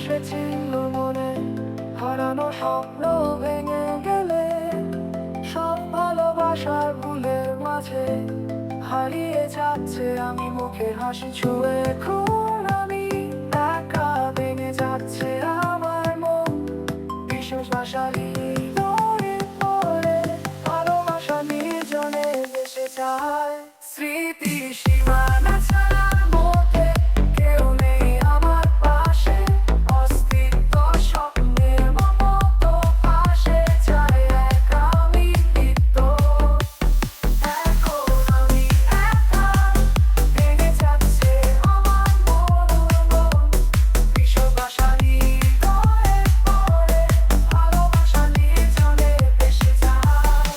এসেছিল মনে, হারানো স্বপ্ন ভেঙে গেলে সব ভালোবাসার ভুলের মাঝে হারিয়ে যাচ্ছে আমি মুখের হাসি ছুঁয়ে। এখন আমি একা, ভেঙে যাচ্ছে আমার মন, বিশেষ ভাষালি দরে পড়ে ভালোবাসা নির্জনে ভেসে যায়। স্মৃতি সীমানা ছাড়ার মধ্যে কেউ নেই আমার পাশে, অস্তিত্ব স্বপ্নের মতো পাশে যায় একা আমি নিত্য। এখন আমি একা, ভেঙে যাচ্ছে আমার মন, বিশ্ববাসা হৃদয়ে পড়ে ভালোবাসা নির্জনে ভেসে যায়।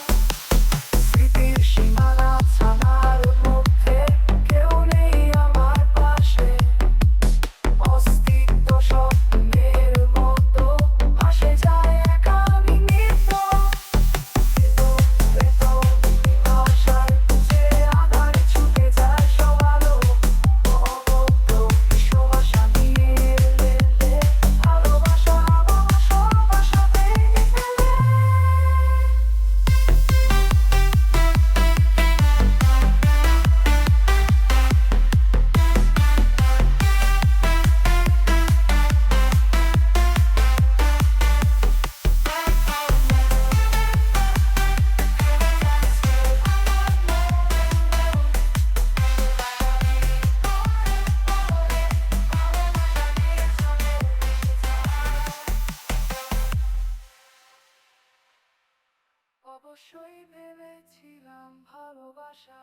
স্মৃতির সীমানা ছাড়ার মধ্যে কেউ নেই আমার পাশে, অস্তিত্ব স্বপ্নের মতো ভাসে যায় একা আমি নিত্য। ভাষার যে আধার ছুটে যায় সব আলো, অবদ্ধ বিশ্ববাসা নিয়ে এলে ভালোবাসা আমার সব আশা ভেঙে ফেলে। অবশ্যই ভেবেছিলাম ভালোবাসা